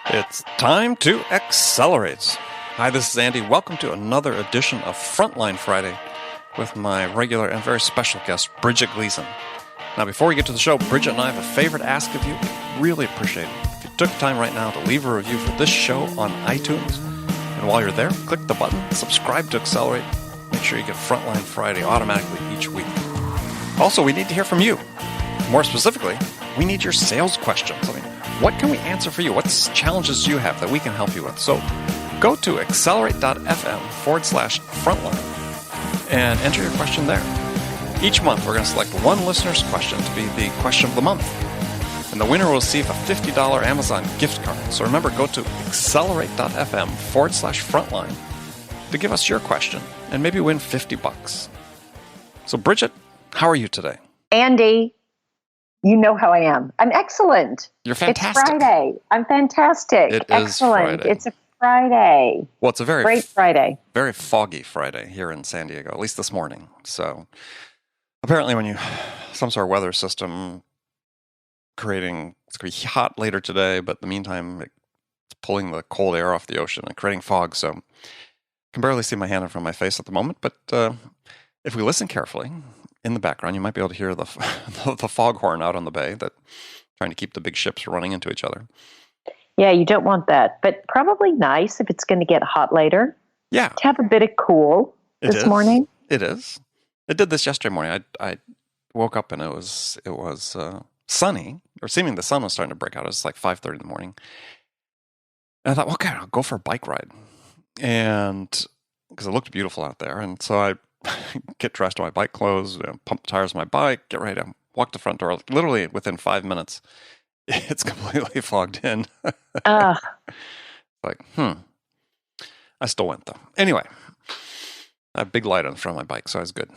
It's time to accelerate. Hi, this is Andy. Welcome to another edition of Frontline Friday with my regular and very special guest, Bridget Gleason. Now, before we get to the show, Bridget and I have a favor to ask of you. Really appreciate it if you took time right now to leave a review for this show on iTunes. And while you're there, click the button, subscribe to Accelerate. Make sure you get Frontline Friday automatically each week. Also, we need to hear from you. More specifically, we need your sales questions. What can we answer for you? What challenges do you have that we can help you with? So go to accelerate.fm/frontline and enter your question there. Each month, we're going to select one listener's question to be the question of the month. And the winner will receive a $50 Amazon gift card. So remember, go to accelerate.fm/frontline to give us your question and maybe win $50. So Bridget, how are you today? Andy, you know how I am. I'm excellent. You're fantastic. It's Friday. I'm fantastic. It excellent. is Friday. It's a Friday. Well, it's a very great Friday. Very foggy Friday here in San Diego, at least this morning. So apparently when some sort of weather system it's going to be hot later today, but in the meantime, it's pulling the cold air off the ocean and creating fog. So I can barely see my hand in front of my face at the moment, but if we listen carefully, in the background, you might be able to hear the foghorn out on the bay that trying to keep the big ships running into each other. Yeah, you don't want that, but probably nice if it's going to get hot later. Yeah, to have a bit of cool this morning. It is. It did this yesterday morning. I woke up and it was sunny, or seeming the sun was starting to break out. It was like 5:30 in the morning, and I thought, okay, I'll go for a bike ride, and because it looked beautiful out there, and so I get dressed in my bike clothes, pump the tires of my bike, get ready to walk the front door. Literally within 5 minutes, it's completely fogged in. Like, I still went though. Anyway, I have a big light on the front of my bike, so it's good.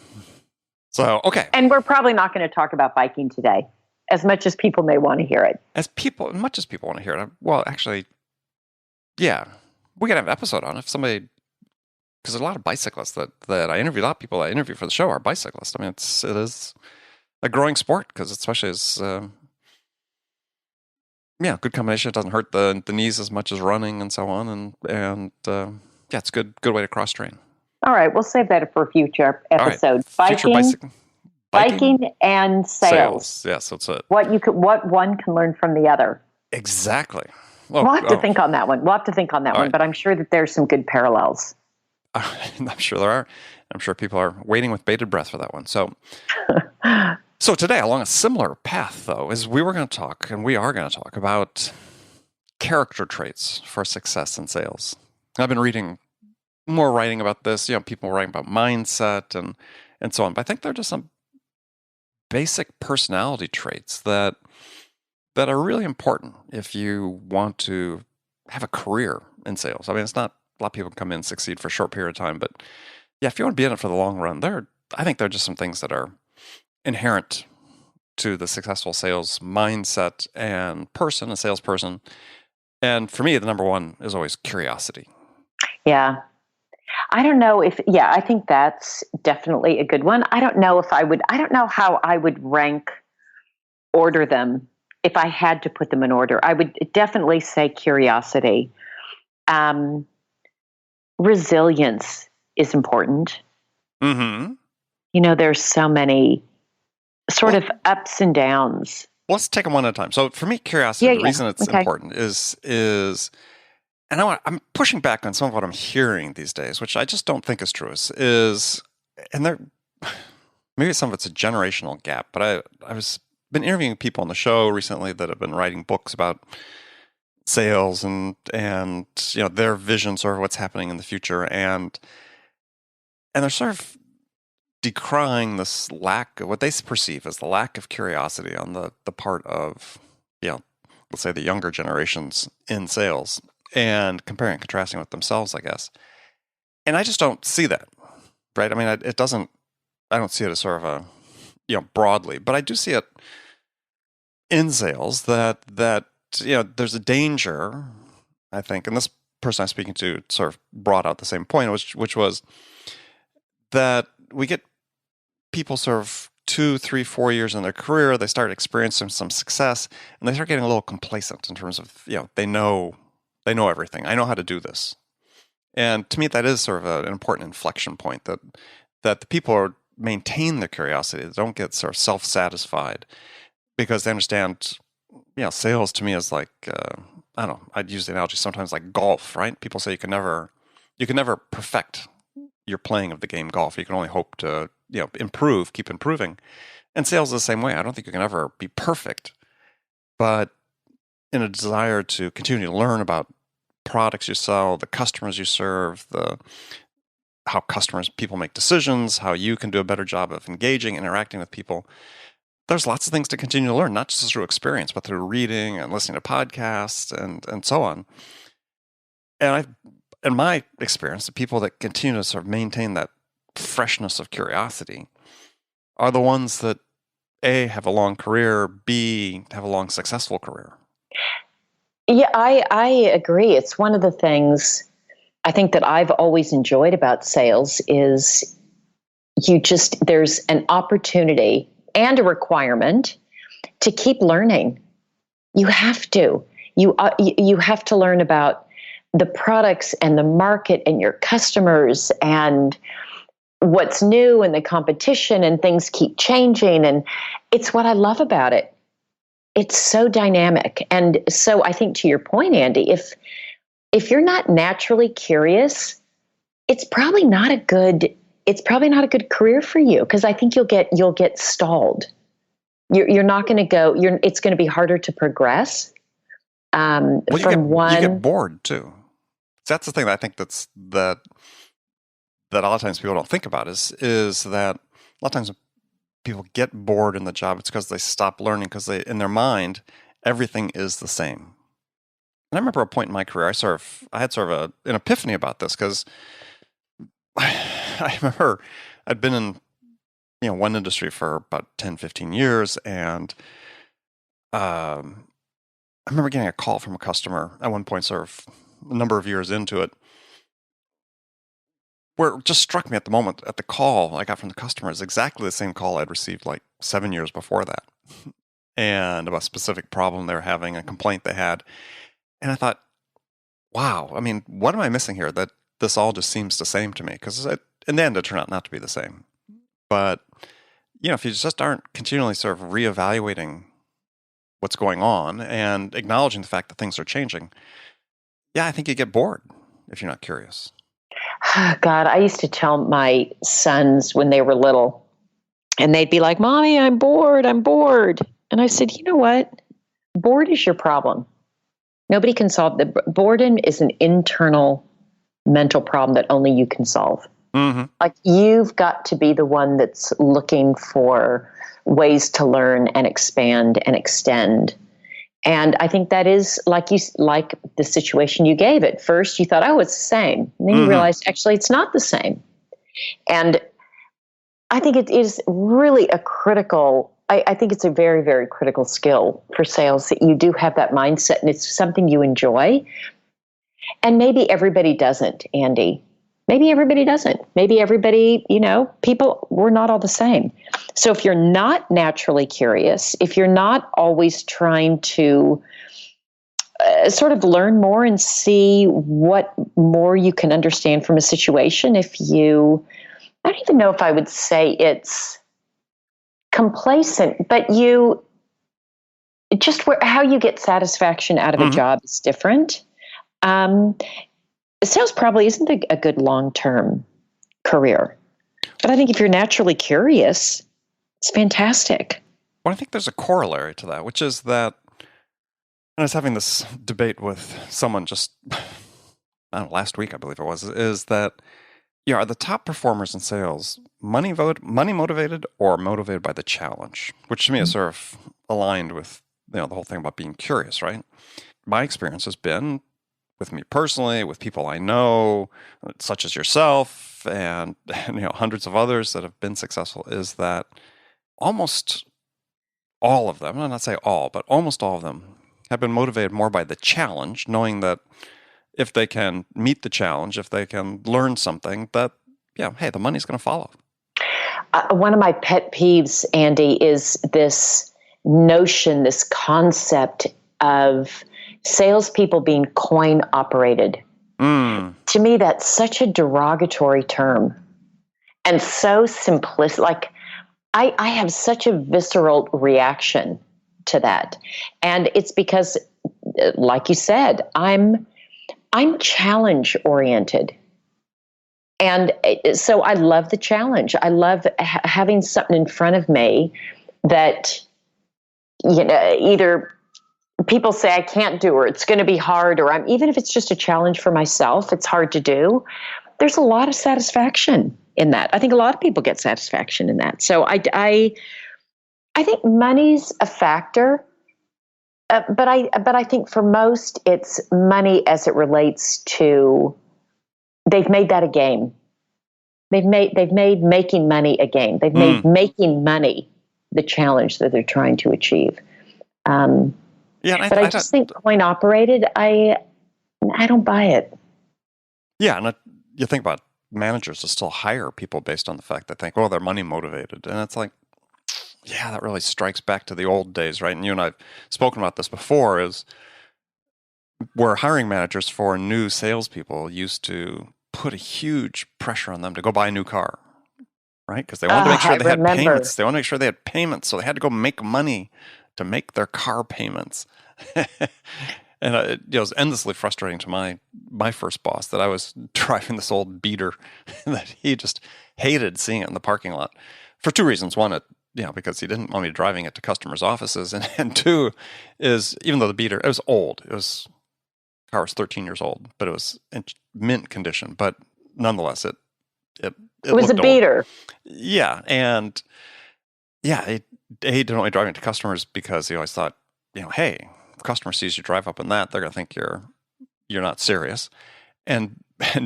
So, okay. And we're probably not going to talk about biking today, as much as people may want to hear it. As much as people want to hear it. Well, actually, yeah, we could have an episode on it if somebody. Because there's a lot of bicyclists that I interview. A lot of people I interview for the show are bicyclists. I mean, it is a growing sport because especially as good combination. It doesn't hurt the knees as much as running and so on, and it's a good way to cross train. All right, we'll save that for a future episode. Right. Biking and sales. Yes, that's it. What one can learn from the other. Exactly. We'll have to think on that one. Right. But I'm sure that there's some good parallels. I'm sure there are. I'm sure people are waiting with bated breath for that one. So today, along a similar path, though, is we are going to talk about character traits for success in sales. I've been reading more writing about this. People writing about mindset and so on. But I think there are just some basic personality traits that are really important if you want to have a career in sales. I mean, it's not. A lot of people come in and succeed for a short period of time, but yeah, if you want to be in it for the long run, I think there are just some things that are inherent to the successful sales mindset and a salesperson. And for me, the number one is always curiosity. Yeah. I don't know I think that's definitely a good one. I don't know how I would order them if I had to put them in order. I would definitely say curiosity. Resilience is important. Mm-hmm. There's so many sort of ups and downs. Let's take them one at a time. So for me, curiosity, the reason it's important is, and I'm pushing back on some of what I'm hearing these days, which I just don't think is true, and maybe some of it's a generational gap, but I've been interviewing people on the show recently that have been writing books about sales and their vision, sort of what's happening in the future, and they're sort of decrying this lack of what they perceive as the lack of curiosity on the part of let's say the younger generations in sales, and comparing and contrasting with themselves, I guess. And I just don't see that, right? I mean, I don't see it as sort of a broadly, but I do see it in sales that there's a danger, I think, and this person I'm speaking to sort of brought out the same point, which was that we get people sort of 2, 3, 4 years in their career, they start experiencing some success, and they start getting a little complacent in terms of, they know everything. I know how to do this. And to me, that is sort of an important inflection point, that the people maintain their curiosity. They don't get sort of self-satisfied because they understand, sales to me is like, I don't know, I'd use the analogy sometimes like golf, right? People say you can never perfect your playing of the game golf. You can only hope to, improve, keep improving. And sales is the same way. I don't think you can ever be perfect, but in a desire to continue to learn about products you sell, the customers you serve, how people make decisions, how you can do a better job of engaging, interacting with people. There's lots of things to continue to learn, not just through experience, but through reading and listening to podcasts and so on. And in my experience, the people that continue to sort of maintain that freshness of curiosity are the ones that A, have a long career, B, have a long successful career. Yeah, I agree. It's one of the things I think that I've always enjoyed about sales is there's an opportunity and a requirement to keep learning. You have to. You have to learn about the products and the market and your customers and what's new and the competition, and things keep changing. And it's what I love about it. It's so dynamic. And so I think, to your point, Andy, if you're not naturally curious, it's probably not a good career for you, because I think you'll get stalled. You're not going to go. It's going to be harder to progress. You get bored too. That's the thing that I think that a lot of times people don't think about is that a lot of times people get bored in the job. It's because they stop learning, because in their mind everything is the same. And I remember a point in my career I had sort of an epiphany about this, because I remember I'd been in one industry for about 10, 15 years, and I remember getting a call from a customer at one point, sort of a number of years into it, where it just struck me at the moment, at the call I got from the customer, is exactly the same call I'd received like 7 years before that, and about a specific problem they were having, a complaint they had. And I thought, wow, I mean, what am I missing here? That this all just seems the same to me, because in the end it turned out not to be the same. But if you just aren't continually sort of reevaluating what's going on and acknowledging the fact that things are changing, I think you get bored if you're not curious. God, I used to tell my sons when they were little, and they'd be like, "Mommy, I'm bored. And I said, you know what? Bored is your problem. Nobody can solve the boredom is an internal mental problem that only you can solve. Mm-hmm. Like, you've got to be the one that's looking for ways to learn and expand and extend. And I think that is like the situation you gave. At first, you thought, oh, it's the same. And then you realized, actually, it's not the same. And I think it is really I think it's a very, very critical skill for sales, that you do have that mindset, and it's something you enjoy. And maybe everybody doesn't, Andy. Maybe everybody doesn't. Maybe everybody, we're not all the same. So if you're not naturally curious, if you're not always trying to sort of learn more and see what more you can understand from a situation, I don't even know if I would say it's complacent, but how you get satisfaction out of a job is different. Sales probably isn't a good long-term career, but I think if you're naturally curious, it's fantastic. Well, I think there's a corollary to that, which is that, and I was having this debate with someone just, last week, I believe it was, is that, are the top performers in sales money motivated or motivated by the challenge? Which to me is sort of aligned with, the whole thing about being curious, right? My experience has been, with me personally, with people I know, such as yourself and hundreds of others that have been successful, is that almost all of them, I'm not saying all, but almost all of them have been motivated more by the challenge, knowing that if they can meet the challenge, if they can learn something, that, hey, the money's going to follow. One of my pet peeves, Andy, is this notion, this concept of salespeople being coin operated. To me, that's such a derogatory term and so simplistic. Like, I have such a visceral reaction to that. And it's because, like you said, I'm challenge oriented. And so I love the challenge. I love having something in front of me that, either people say I can't do, or it's going to be hard, or even if it's just a challenge for myself, it's hard to do. There's a lot of satisfaction in that. I think a lot of people get satisfaction in that. So I think money's a factor, but I think for most it's money as it relates to, they've made that a game. They've made making money a game. They've made making money the challenge that they're trying to achieve. But I just think coin operated, I don't buy it. Yeah, and you think about managers that still hire people based on the fact that they think, they're money motivated. And it's like, yeah, that really strikes back to the old days, right? And you and I have spoken about this before, is where hiring managers for new salespeople used to put a huge pressure on them to go buy a new car, right? Because they wanted to make sure they had payments. They wanted to make sure they had payments, so they had to go make money to make their car payments. And it was endlessly frustrating to my first boss that I was driving this old beater that he just hated seeing it in the parking lot for two reasons. One, because he didn't want me driving it to customers' offices, and two is, even though the beater, it was old, the car was 13 years old, but it was in mint condition. But nonetheless, it was a beater. Old. Yeah, and he didn't want me driving it to customers because he always thought, hey, if a customer sees you drive up in that, they're going to think you're not serious. And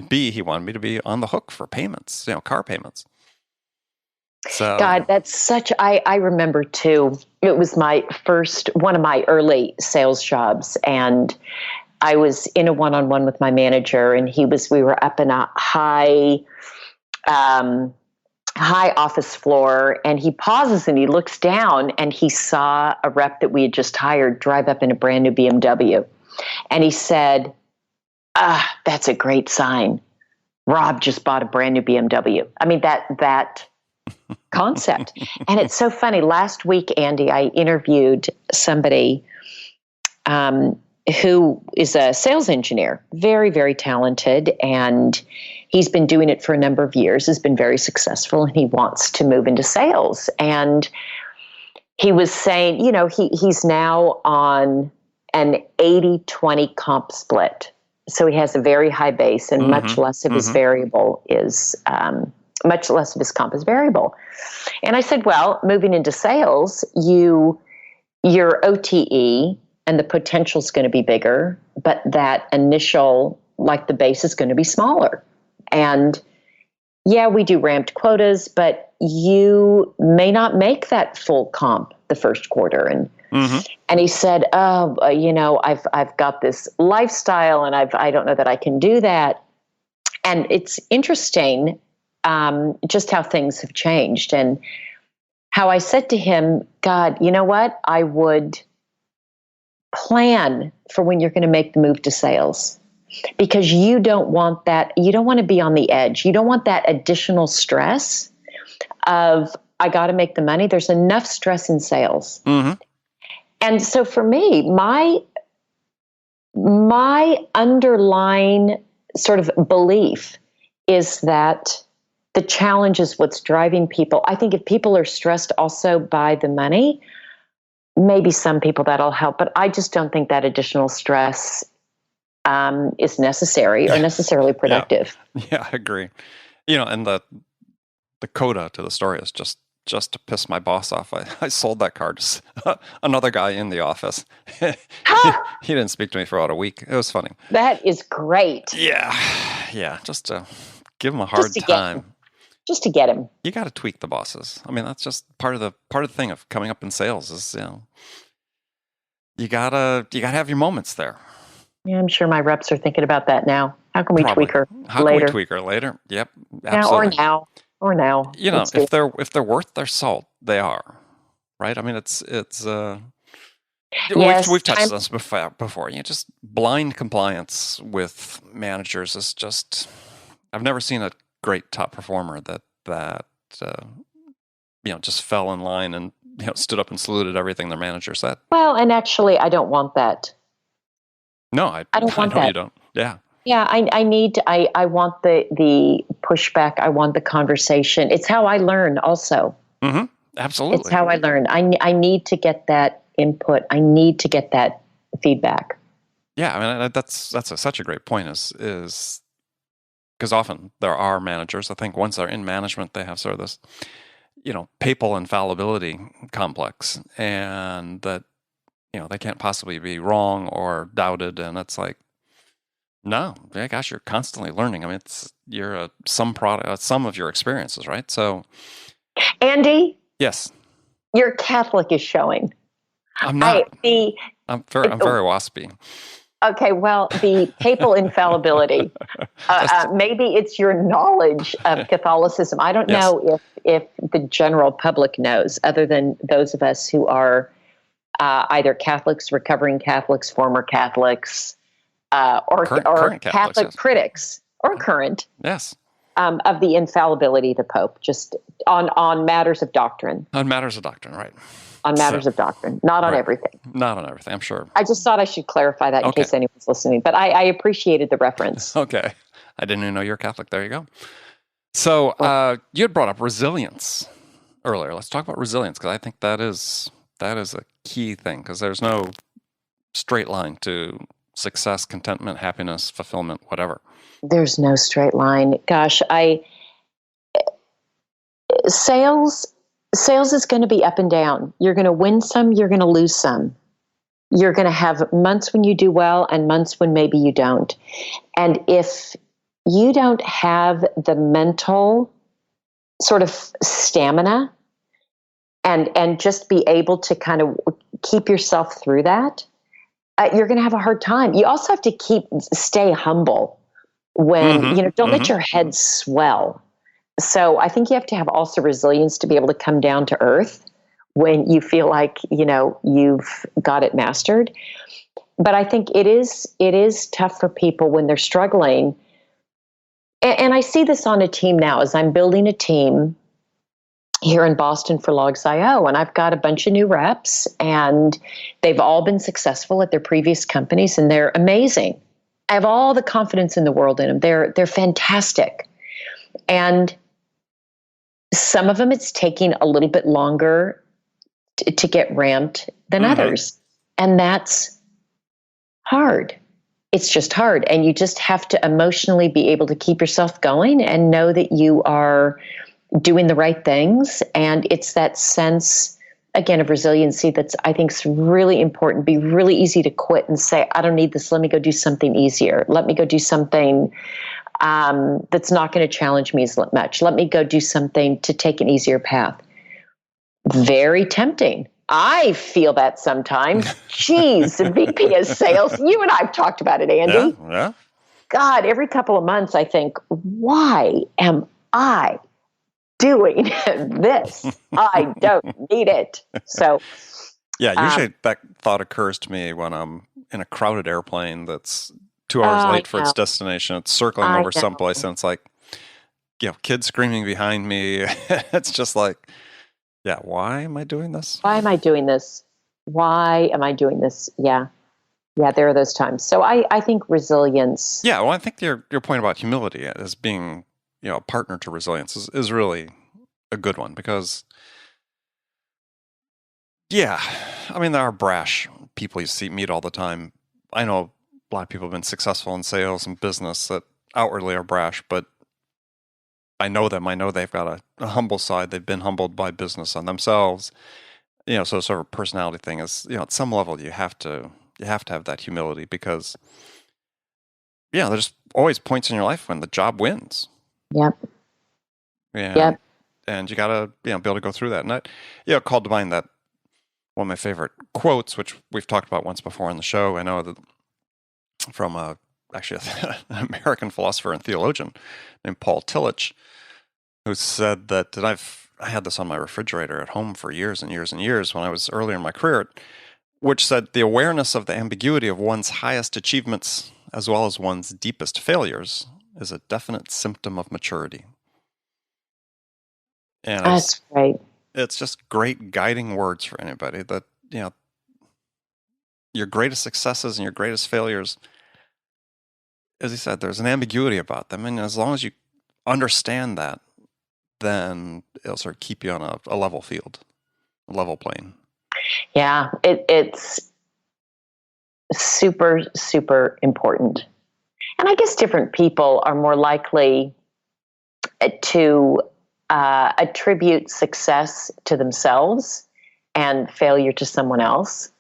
B, he wanted me to be on the hook for payments, car payments. So, God, that's such, I remember too, it was one of my early sales jobs, and I was in a one-on-one with my manager, and we were up in a high office floor, and he pauses and he looks down, and he saw a rep that we had just hired drive up in a brand new BMW. And he said, that's a great sign. Rob just bought a brand new BMW. I mean, that concept. And it's so funny. Last week, Andy, I interviewed somebody who is a sales engineer, very, very talented, and he's been doing it for a number of years, has been very successful, and he wants to move into sales. And he was saying, he's now on an 80-20 comp split. So he has a very high base, and much less of his variable is, much less of his comp is variable. And I said, well, moving into sales, your OTE and the potential is going to be bigger, but that initial, the base is going to be smaller. And yeah, we do ramped quotas, but you may not make that full comp the first quarter. And he said, I've got this lifestyle, and I don't know that I can do that. And it's interesting, just how things have changed, and how I said to him, God, you know what? I would plan for when you're going to make the move to sales, because you don't want that. You don't want to be on the edge. You don't want that additional stress of, I got to make the money. There's enough stress in sales. And so for me, my underlying sort of belief is that the challenge is what's driving people. I think if people are stressed also by the money, maybe some people that'll help, but I just don't think that additional stress is necessary or necessarily productive. Yeah, I agree. And the coda to the story is just to piss my boss off. I sold that car to another guy in the office. He didn't speak to me for about a week. It was funny. That is great. Yeah, just to give him a hard time. Just to get him. You got to tweak the bosses. I mean, that's just part of the thing of coming up in sales is, you gotta have your moments there. Yeah, I'm sure my reps are thinking about that now. How can we tweak her later? How can we tweak her later? Yep, absolutely. Now. Or now. if they're worth their salt, they are, right? I mean, it's yes, we've touched this before. Just blind compliance with managers is just. I've never seen a great top performer that just fell in line and stood up and saluted everything their manager said. Well, and actually, I don't want that. No, I don't want that. You don't. Yeah. Yeah, I want the pushback. I want the conversation. It's how I learn also. Mm-hmm. Absolutely. It's how I learn. I need to get that input. I need to get that feedback. Yeah, I mean, that's such a great point is because often there are managers, I think once they're in management, they have sort of this, papal infallibility complex, and that, they can't possibly be wrong or doubted. And it's like, no, yeah, gosh, you're constantly learning. I mean, you're a sum of your experiences, right? So, Andy? Yes. Your Catholic is showing. I'm not. I'm very waspy. Okay, well, the papal infallibility, maybe it's your knowledge of Catholicism. I don't know if the general public knows, other than those of us who are either Catholics, recovering Catholics, former Catholics, or current Catholic critics, or current. Yes. Of the infallibility of the Pope, just on matters of doctrine. On matters of doctrine, right. On matters of doctrine, not on everything. Not on everything, I'm sure. I just thought I should clarify that in case anyone's listening. But I appreciated the reference. Okay. I didn't even know you're Catholic. There you go. So you had brought up resilience earlier. Let's talk about resilience, because I think that is a key thing, because there's no straight line to success, contentment, happiness, fulfillment, whatever. There's no straight line. Gosh, sales is going to be up and down. You're going to win some, you're going to lose some. You're going to have months when you do well and months when maybe you don't. And if you don't have the mental sort of stamina and just be able to kind of keep yourself through that, you're going to have a hard time. You also have to stay humble when, don't let your head swell. So I think you have to have also resilience to be able to come down to earth when you feel like, you've got it mastered. But I think it is tough for people when they're struggling. And I see this on a team now as I'm building a team here in Boston for Logs.io, and I've got a bunch of new reps, and they've all been successful at their previous companies, and they're amazing. I have all the confidence in the world in them. They're fantastic. And some of them, it's taking a little bit longer to get ramped than others. And that's hard. It's just hard. And you just have to emotionally be able to keep yourself going and know that you are doing the right things. And it's that sense, again, of resiliency that's, I think, is really important. Be really easy to quit and say, I don't need this. Let me go do something easier. Let me go do something that's not going to challenge me as much. Let me go do something to take an easier path. Very tempting. I feel that sometimes. Jeez, the VP of sales. You and I have talked about it, Andy. Yeah. God, every couple of months I think, why am I doing this? I don't need it. So, yeah, usually that thought occurs to me when I'm in a crowded airplane that's 2 hours late for its destination. It's circling over someplace, and it's like, kids screaming behind me. It's just like, why am I doing this? Why am I doing this? Why am I doing this? Yeah, there are those times. So I think resilience. Yeah, well, I think your point about humility as being, a partner to resilience is really a good one, because, there are brash people you meet all the time. I know a lot of people have been successful in sales and business that outwardly are brash, but I know them. I know they've got a humble side. They've been humbled by business on themselves. So sort of a personality thing is, at some level you have to have that humility, because, there's always points in your life when the job wins. Yep. Yep. And you got to, be able to go through that. And that, called to mind that one of my favorite quotes, which we've talked about once before on the show. I know that from actually an American philosopher and theologian named Paul Tillich, who said that, and I had this on my refrigerator at home for years and years and years when I was earlier in my career, which said the awareness of the ambiguity of one's highest achievements as well as one's deepest failures is a definite symptom of maturity. And that's great. It's just great guiding words for anybody that, your greatest successes and your greatest failures, as he said, there's an ambiguity about them. And as long as you understand that, then it'll sort of keep you on a level field, a level plane. Yeah, it's super, super important. And I guess different people are more likely to attribute success to themselves and failure to someone else.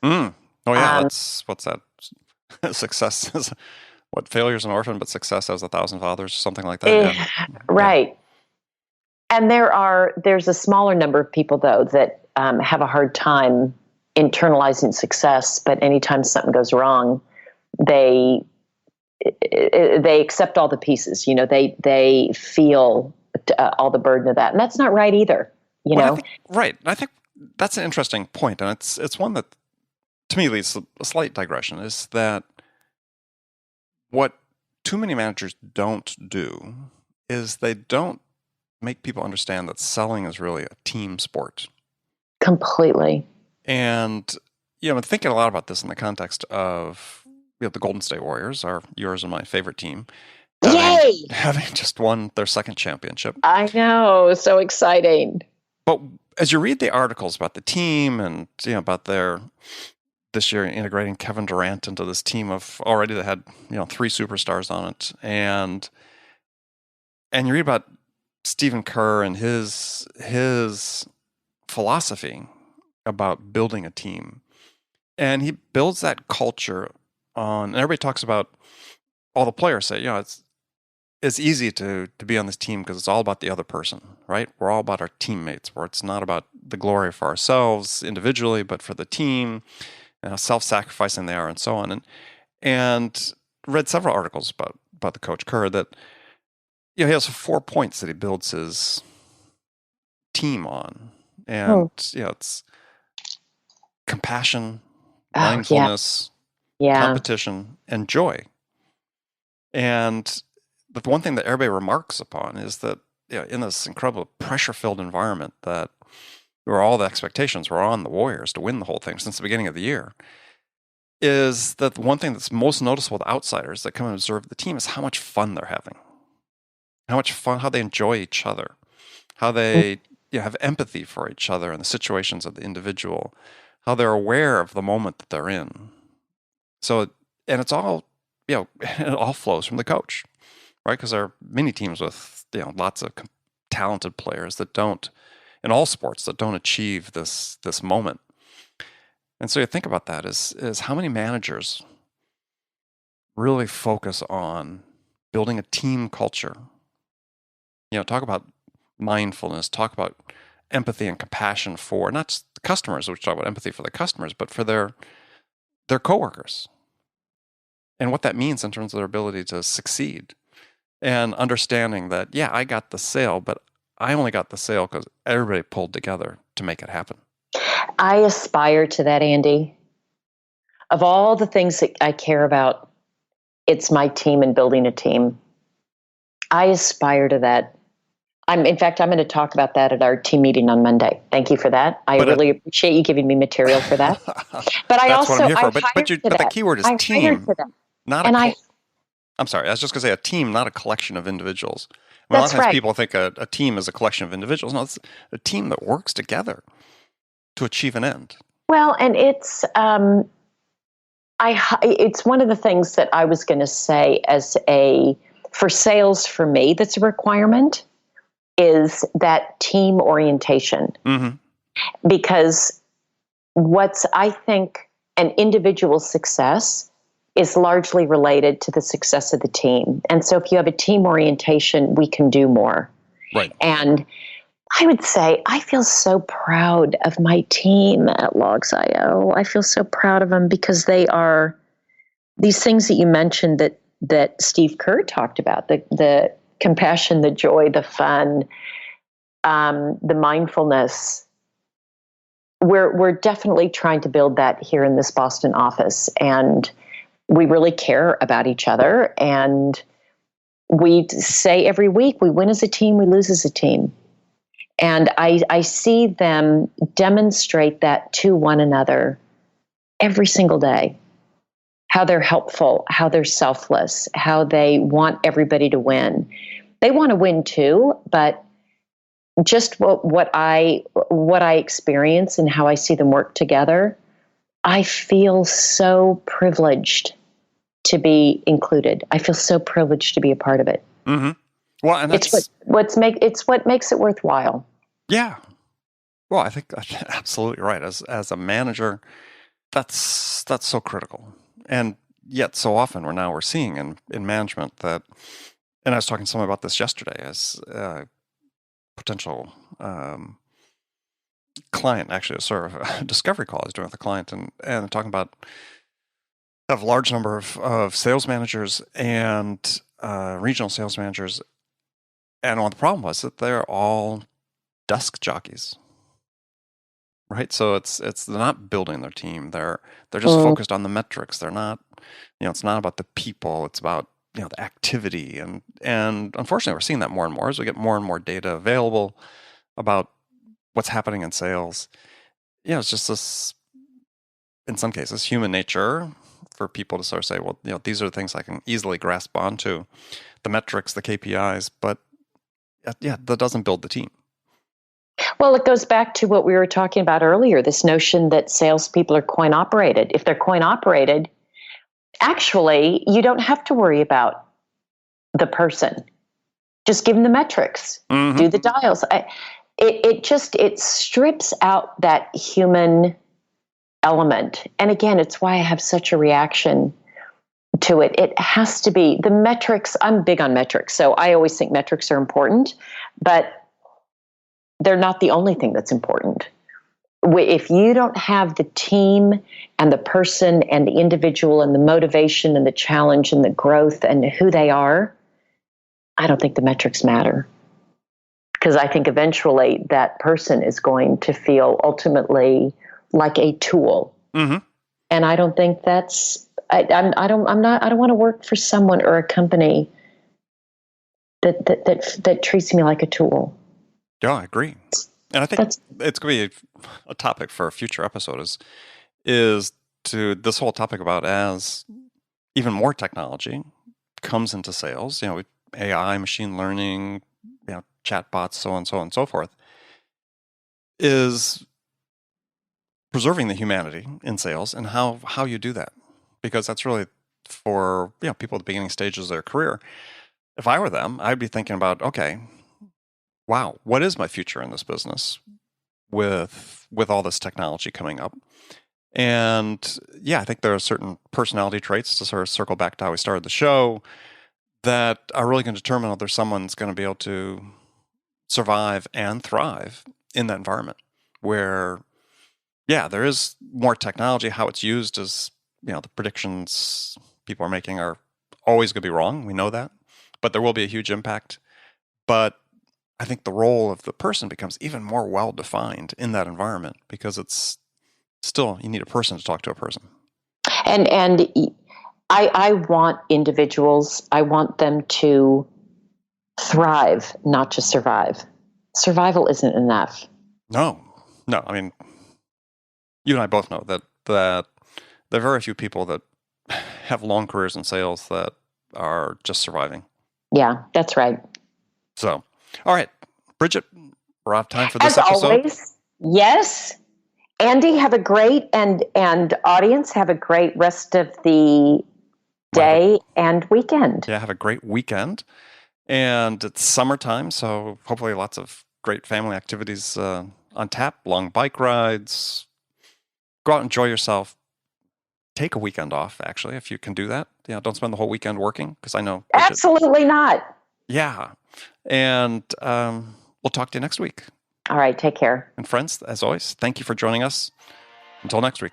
Oh yeah, what's that? Success is what? Failure is an orphan, but success has 1,000 fathers, something like that. Yeah. Right. And there's a smaller number of people though that have a hard time internalizing success, but anytime something goes wrong, they accept all the pieces. They feel all the burden of that, and that's not right either. Right. I think that's an interesting point, and it's one that, to me, leads to a slight digression. Is that what too many managers don't do? Is they don't make people understand that selling is really a team sport. Completely. And I'm thinking a lot about this in the context of the Golden State Warriors, yours and my favorite team. Having just won their second championship. I know, so exciting. But as you read the articles about the team and about their this year integrating Kevin Durant into this team of already that had 3 superstars on it, and you read about Stephen Kerr and his philosophy about building a team, and he builds that culture on. And everybody talks about, all the players say, it's easy to be on this team because it's all about the other person, right? We're all about our teammates, where it's not about the glory for ourselves individually, but for the team, and how self-sacrificing they are, and so on. And read several articles about the coach Kerr that he has 4 points that he builds his team on, and it's compassion, mindfulness, competition, and joy. And the one thing that everybody remarks upon is that in this incredible pressure-filled environment that where all the expectations were on the Warriors to win the whole thing since the beginning of the year, is that the one thing that's most noticeable to outsiders that come and observe the team is how much fun they're having, how they enjoy each other, how they have empathy for each other and the situations of the individual, how they're aware of the moment that they're in. So, and it's all, it all flows from the coach, right? Because there are many teams with, lots of talented players that don't, in all sports, that don't achieve this moment. And so you think about that is how many managers really focus on building a team culture. Talk about mindfulness, talk about empathy and compassion for not just the customers, which talk about empathy for the customers, but for their coworkers, and what that means in terms of their ability to succeed, and understanding that, I got the sale, but I only got the sale because everybody pulled together to make it happen. I aspire to that, Andy. Of all the things that I care about, it's my team and building a team. I aspire to that. In fact, I'm going to talk about that at our team meeting on Monday. Thank you for that. I really appreciate you giving me material for that. But that's what I'm here for. But the key word is team, not I'm sorry. I was just going to say a team, not a collection of individuals. A lot of times people think a team is a collection of individuals. No, it's a team that works together to achieve an end. Well, and it's one of the things that I was going to say for sales for me, that's a requirement, is that team orientation. Mm-hmm. Because I think an individual success is largely related to the success of the team. And so if you have a team orientation, we can do more. Right. And I would say I feel so proud of my team at Logs.io. I feel so proud of them because they are these things that you mentioned that Steve Kerr talked about, the compassion, the joy, the fun. the mindfulness. We're definitely trying to build that here in this Boston office, and we really care about each other. And we say every week, we win as a team, we lose as a team. And I see them demonstrate that to one another every single day. How they're helpful, how they're selfless, how they want everybody to win. They want to win too, but just what I experience and how I see them work together, I feel so privileged to be included. I feel so privileged to be a part of it. Mm-hmm. Well, and it's what makes it worthwhile. Yeah. Well, I think that's absolutely right. As a manager, that's so critical. And yet so often we're seeing in management that, and I was talking to someone about this yesterday as a potential client, actually a sort of a discovery call I was doing with a client, and talking about have a large number of sales managers and regional sales managers. And one of the problem was that they're all desk jockeys. Right. So they're not building their team. They're just focused on the metrics. They're not, it's not about the people. It's about, the activity. And unfortunately, we're seeing that more and more as we get more and more data available about what's happening in sales. It's just this, in some cases, human nature for people to sort of say, well, these are the things I can easily grasp onto, the metrics, the KPIs, but that doesn't build the team. Well, it goes back to what we were talking about earlier, this notion that salespeople are coin operated. If they're coin operated, actually, you don't have to worry about the person. Just give them the metrics, do the dials. It strips out that human element. And again, it's why I have such a reaction to it. It has to be the metrics. I'm big on metrics, so I always think metrics are important, but they're not the only thing that's important. If you don't have the team and the person and the individual and the motivation and the challenge and the growth and who they are, I don't think the metrics matter. Because I think eventually that person is going to feel ultimately like a tool. And I don't think that's, I don't want to work for someone or a company that treats me like a tool. Yeah, I agree. And I think it's going to be a topic for a future episode is to this whole topic about as even more technology comes into sales, AI, machine learning, chatbots, so on and so forth, is preserving the humanity in sales and how you do that. Because that's really for people at the beginning stages of their career. If I were them, I'd be thinking about, okay, wow, what is my future in this business with all this technology coming up? And I think there are certain personality traits, to sort of circle back to how we started the show, that are really going to determine whether someone's going to be able to survive and thrive in that environment where, there is more technology. How it's used is, the predictions people are making are always going to be wrong. We know that, but there will be a huge impact. But I think the role of the person becomes even more well-defined in that environment because it's still, you need a person to talk to a person. And I want individuals, I want them to thrive, not just survive. Survival isn't enough. No. I mean, you and I both know that there are very few people that have long careers in sales that are just surviving. Yeah, that's right. So, all right, Bridget, we're out of time for this episode. As always, yes. Andy, have a great and audience, have a great rest of the day and weekend. Yeah, have a great weekend. And it's summertime, so hopefully lots of great family activities on tap, long bike rides. Go out and enjoy yourself. Take a weekend off, actually, if you can do that. Don't spend the whole weekend working, because I know Bridget, absolutely not. Yeah. And we'll talk to you next week. All right, take care. And friends, as always, thank you for joining us. Until next week.